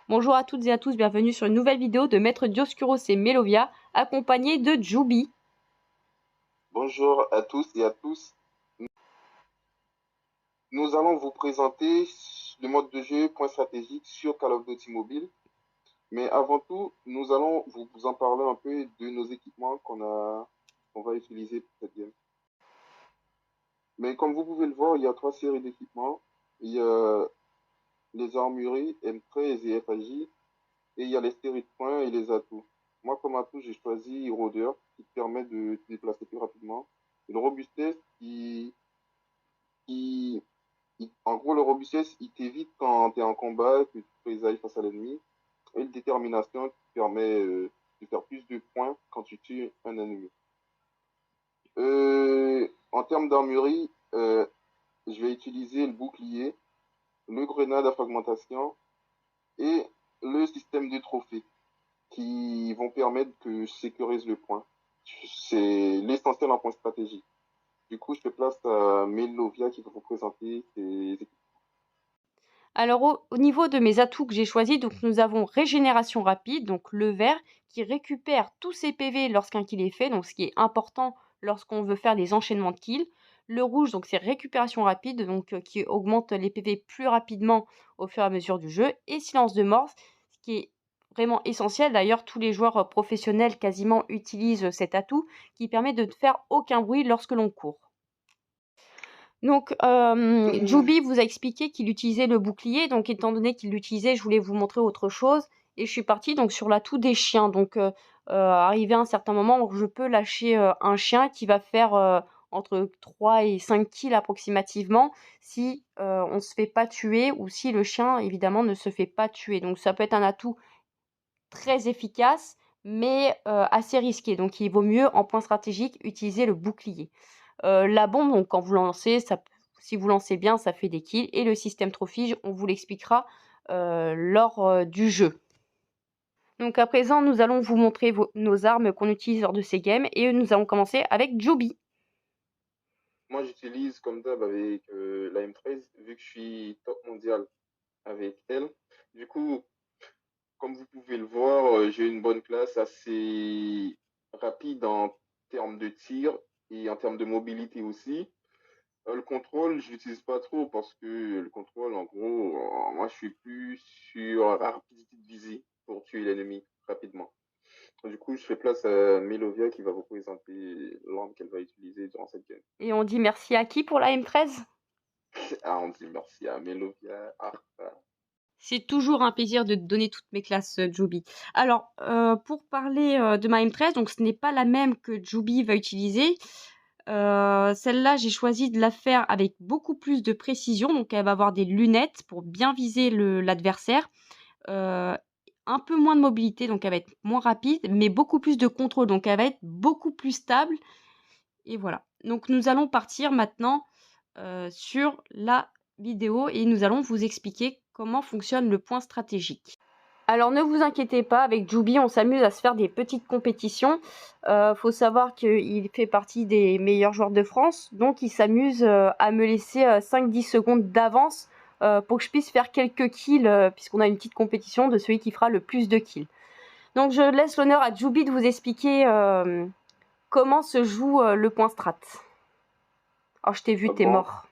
Bonjour à toutes et à tous, bienvenue sur une nouvelle vidéo de Maître Dioscuros et Melovia, accompagné de Juby. Bonjour à tous et à tous. Nous allons vous présenter le mode de jeu point stratégique sur Call of Duty Mobile. Mais avant tout, nous allons vous en parler un peu de nos équipements qu'on va utiliser pour cette game. Mais comme vous pouvez le voir, il y a trois séries d'équipements. Il y a les armureries M13 et FAJ, et il y a les séries de points et les atouts. Moi, comme atout, j'ai choisi Rôdeur, qui te permet de te déplacer plus rapidement. Une robustesse qui en gros, le robustesse, il t'évite quand tu es en combat, que tu fais face à l'ennemi. Et le détermination qui te permet de faire plus de points quand tu tues un ennemi. En termes d'armurerie, je vais utiliser le bouclier, le grenade à fragmentation et le système de trophées qui vont permettre que je sécurise le point. C'est l'essentiel en point stratégique. Du coup, je te place à Melovia qui va vous présenter ses équipements. Alors au niveau de mes atouts que j'ai choisis, donc nous avons régénération rapide, donc le vert qui récupère tous ses PV lorsqu'un kill est fait, donc ce qui est important lorsqu'on veut faire des enchaînements de kills. Le rouge, donc c'est récupération rapide, donc qui augmente les PV plus rapidement au fur et à mesure du jeu. Et silence de mort, ce qui est vraiment essentiel. D'ailleurs, tous les joueurs professionnels quasiment utilisent cet atout qui permet de ne faire aucun bruit lorsque l'on court. Donc, Juby vous a expliqué qu'il utilisait le bouclier. Donc, étant donné qu'il l'utilisait, je voulais vous montrer autre chose. Et je suis partie donc sur l'atout des chiens. Donc, arrivé à un certain moment où je peux lâcher un chien qui va faire entre 3 et 5 kills approximativement si on ne se fait pas tuer ou si le chien, évidemment, ne se fait pas tuer. Donc, ça peut être un atout très efficace, mais assez risqué. Donc, il vaut mieux, en point stratégique, utiliser le bouclier. La bombe, donc quand vous lancez, si vous lancez bien, ça fait des kills. Et le système trophige, on vous l'expliquera lors du jeu. Donc à présent, nous allons vous montrer nos armes qu'on utilise lors de ces games. Et nous allons commencer avec Juby. Moi, j'utilise comme d'hab avec la M13, vu que je suis top mondial avec elle. Du coup, comme vous pouvez le voir, j'ai une bonne classe assez rapide en termes de tir et en termes de mobilité aussi. Le contrôle, je l'utilise pas trop parce que le contrôle, en gros, moi, je suis plus sur la rapidité de visée pour tuer l'ennemi rapidement. Du coup, je fais place à Melovia qui va vous présenter l'arme qu'elle va utiliser durant cette game. Et on dit merci à qui pour la M13 ? Ah, on dit merci à Melovia. C'est toujours un plaisir de te donner toutes mes classes, Juby. Alors, pour parler de ma M13, donc ce n'est pas la même que Juby va utiliser. Celle-là, j'ai choisi de la faire avec beaucoup plus de précision. Donc, elle va avoir des lunettes pour bien viser l'adversaire. Un peu moins de mobilité, donc elle va être moins rapide, mais beaucoup plus de contrôle. Donc, elle va être beaucoup plus stable. Et voilà. Donc, nous allons partir maintenant sur la vidéo et nous allons vous expliquer comment fonctionne le point stratégique. Alors ne vous inquiétez pas, avec Juby, on s'amuse à se faire des petites compétitions. Faut savoir qu'il fait partie des meilleurs joueurs de France, donc il s'amuse à me laisser 5-10 secondes d'avance pour que je puisse faire quelques kills, puisqu'on a une petite compétition de celui qui fera le plus de kills. Donc je laisse l'honneur à Juby de vous expliquer comment se joue le point strat. Oh, je t'ai vu, t'es Bon, mort.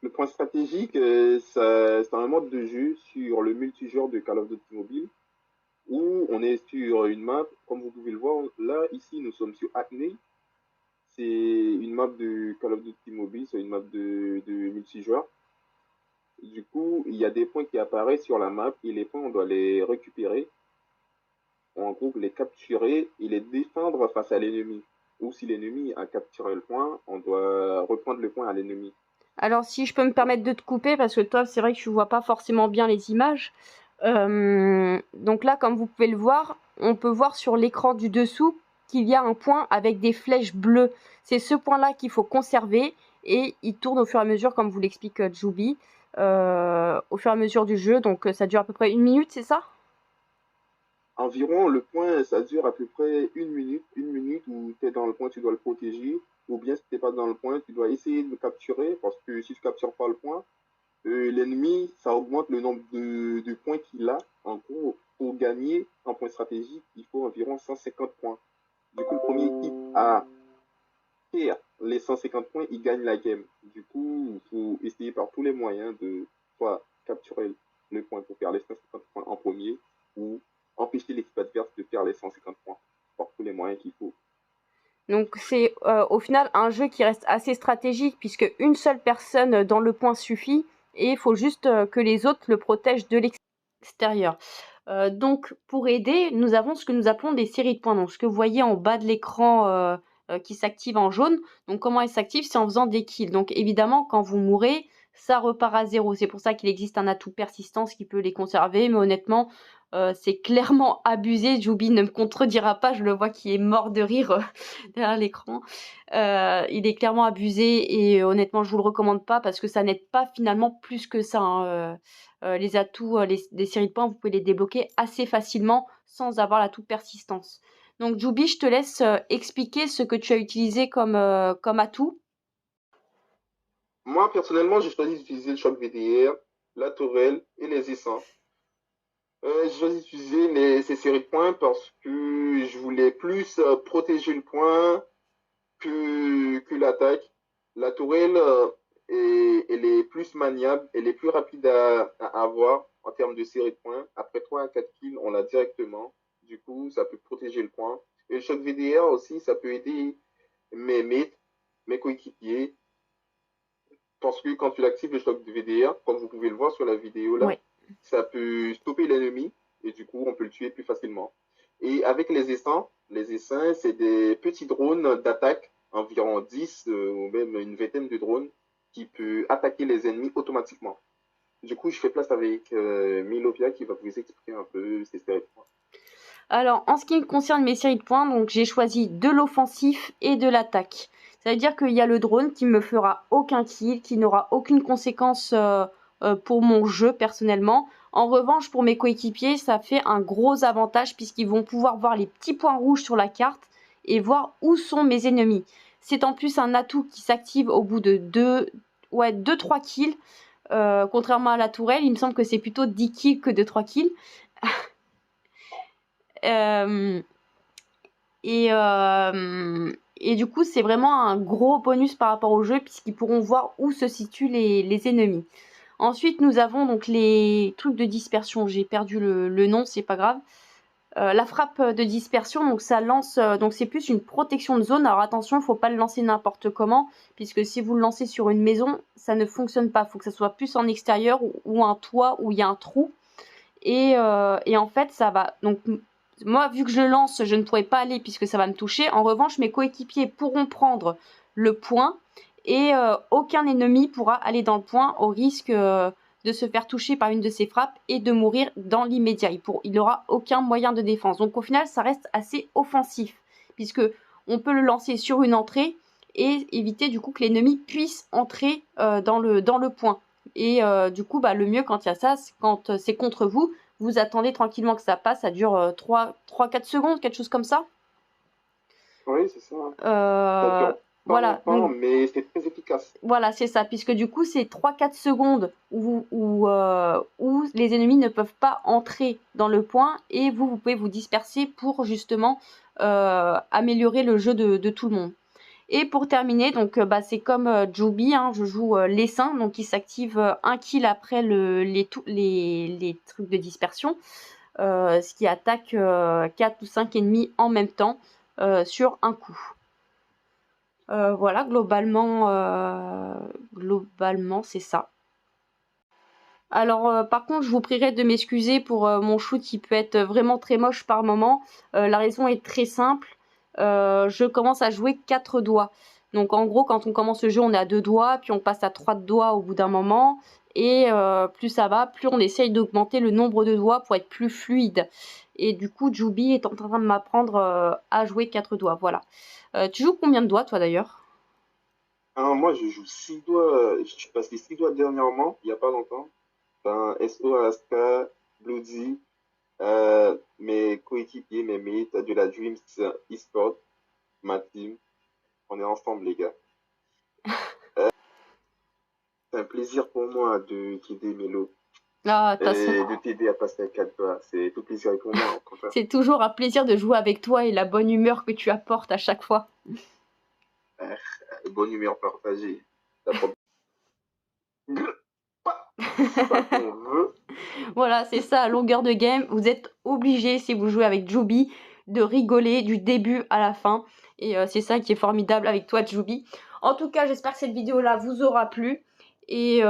le point stratégique, c'est un mode de jeu sur le multijoueur de Call of Duty Mobile où on est sur une map, comme vous pouvez le voir, là, ici, nous sommes sur Acne. C'est une map de Call of Duty Mobile, c'est une map de multijoueur. Du coup, il y a des points qui apparaissent sur la map et les points, on doit les récupérer, en groupe les capturer et les défendre face à l'ennemi. Ou si l'ennemi a capturé le point, on doit reprendre le point à l'ennemi. Alors si je peux me permettre de te couper, parce que toi c'est vrai que je vois pas forcément bien les images. Donc là, comme vous pouvez le voir, on peut voir sur l'écran du dessous qu'il y a un point avec des flèches bleues. C'est ce point-là qu'il faut conserver et il tourne au fur et à mesure, comme vous l'explique Juby, au fur et à mesure du jeu. Donc ça dure à peu près 1 minute, c'est ça? Environ, le point, ça dure à peu près une minute où tu es dans le point, tu dois le protéger, ou bien si tu n'es pas dans le point, tu dois essayer de le capturer, parce que si tu ne captures pas le point, l'ennemi, ça augmente le nombre de points qu'il a, en premier, en point stratégique, il faut environ 150 points. Du coup, le premier équipe à faire les 150 points, il gagne la game. Du coup, il faut essayer par tous les moyens de soit capturer le point pour faire les 150 points en premier, ou empêcher l'équipe adverse de faire les 150 points par tous les moyens qu'il faut. Donc c'est au final un jeu qui reste assez stratégique puisque une seule personne dans le point suffit et il faut juste que les autres le protègent de l'extérieur. Donc pour aider, nous avons ce que nous appelons des séries de points. Donc ce que vous voyez en bas de l'écran qui s'active en jaune. Donc comment elle s'active? C'est en faisant des kills. Donc évidemment quand vous mourrez, ça repart à 0. C'est pour ça qu'il existe un atout persistance qui peut les conserver. Mais honnêtement, c'est clairement abusé. Joubi ne me contredira pas, je le vois qui est mort de rire derrière l'écran. Il est clairement abusé et honnêtement je vous le recommande pas parce que ça n'aide pas finalement plus que ça. Hein. Les atouts, des séries de points, vous pouvez les débloquer assez facilement sans avoir l'atout persistance. Donc Joubi, je te laisse expliquer ce que tu as utilisé comme atout. Moi, personnellement, j'ai choisi d'utiliser le choc VDR, la tourelle et les essaims. J'ai choisi d'utiliser ces séries de points parce que je voulais plus protéger le point que l'attaque. La tourelle, elle est plus maniable, elle est plus rapide à avoir en termes de série de points. Après 3 à 4 kills, on l'a directement. Du coup, ça peut protéger le point. Et le choc VDR aussi, ça peut aider mes mates, mes coéquipiers. Parce que quand tu l'actives, le choc de VDR, comme vous pouvez le voir sur la vidéo là, Ouais. ça peut stopper l'ennemi et du coup, on peut le tuer plus facilement. Et avec les essaims, c'est des petits drones d'attaque, environ 10 ou même une vingtaine de drones qui peut attaquer les ennemis automatiquement. Du coup, je fais place avec Milovia qui va vous expliquer un peu ces séries de points. Alors, en ce qui concerne mes séries de points, donc j'ai choisi de l'offensif et de l'attaque. Ça veut dire qu'il y a le drone qui me fera aucun kill, qui n'aura aucune conséquence pour mon jeu personnellement. En revanche, pour mes coéquipiers, ça fait un gros avantage puisqu'ils vont pouvoir voir les petits points rouges sur la carte et voir où sont mes ennemis. C'est en plus un atout qui s'active au bout de 2-3 kills. Contrairement à la tourelle, il me semble que c'est plutôt 10 kills que de 3 kills. Euh, et du coup, c'est vraiment un gros bonus par rapport au jeu puisqu'ils pourront voir où se situent les ennemis. Ensuite, nous avons donc les trucs de dispersion. J'ai perdu le nom, c'est pas grave. La frappe de dispersion, donc ça lance, donc c'est plus une protection de zone. Alors attention, il ne faut pas le lancer n'importe comment, puisque si vous le lancez sur une maison, ça ne fonctionne pas. Il faut que ça soit plus en extérieur ou un toit où il y a un trou. Et en fait, ça va. Donc moi, vu que je lance, je ne pourrai pas aller puisque ça va me toucher. En revanche, mes coéquipiers pourront prendre le point et aucun ennemi pourra aller dans le point au risque de se faire toucher par une de ses frappes et de mourir dans l'immédiat. Il n'aura aucun moyen de défense. Donc au final, ça reste assez offensif puisque on peut le lancer sur une entrée et éviter du coup que l'ennemi puisse entrer dans le point. Et du coup, le mieux quand il y a ça, c'est quand c'est contre vous, vous attendez tranquillement que ça passe, ça dure 3-4 secondes, quelque chose comme ça. Oui, c'est ça. Ça Euh, dure pas voilà, longtemps, mais c'est très efficace. voilà, c'est ça, puisque du coup, c'est 3-4 secondes où les ennemis ne peuvent pas entrer dans le point et vous pouvez vous disperser pour justement améliorer le jeu de tout le monde. Et pour terminer, donc c'est comme Joubi, hein, je joue l'essaim, donc il s'active un kill après les trucs de dispersion, ce qui attaque 4 ou 5 ennemis en même temps sur un coup. Voilà, globalement c'est ça. Alors par contre, je vous prierai de m'excuser pour mon shoot qui peut être vraiment très moche par moment. La raison est très simple. Je commence à jouer 4 doigts. Donc en gros, quand on commence le jeu, on est à 2 doigts, puis on passe à 3 doigts au bout d'un moment. Et plus ça va, plus on essaye d'augmenter le nombre de doigts pour être plus fluide. Et du coup, Joubi est en train de m'apprendre à jouer 4 doigts. Voilà. Tu joues combien de doigts toi d'ailleurs? Alors, moi, je joue 6 doigts. Je suis passé 6 doigts dernièrement, il n'y a pas longtemps. Ben, SO, Aska, Bloody, mes coéquipiers, mes mates de la Dreams eSport, ma team. On est ensemble, les gars. C'est un plaisir pour moi de guider Melo. Ah, de toute façon, et de t'aider à passer à 4 doigts. C'est tout plaisir pour moi, au contraire. c'est toujours un plaisir de jouer avec toi et la bonne humeur que tu apportes à chaque fois. Euh, Bonne humeur partagée. La pro- Pas ça qu'on veut. Voilà, c'est ça, à longueur de game. Vous êtes obligé, si vous jouez avec Juby, de rigoler du début à la fin. Et c'est ça qui est formidable avec toi, Juby. En tout cas, j'espère que cette vidéo-là vous aura plu. Et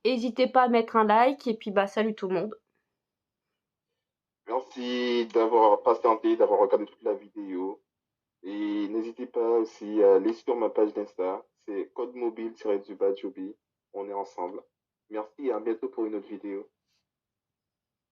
n'hésitez pas à mettre un like. Et puis, bah, salut tout le monde. Merci d'avoir patienté, d'avoir regardé toute la vidéo. Et n'hésitez pas aussi à aller sur ma page d'Insta. C'est code mobile-du-bas Joby. On est ensemble. Merci et à bientôt pour une autre vidéo.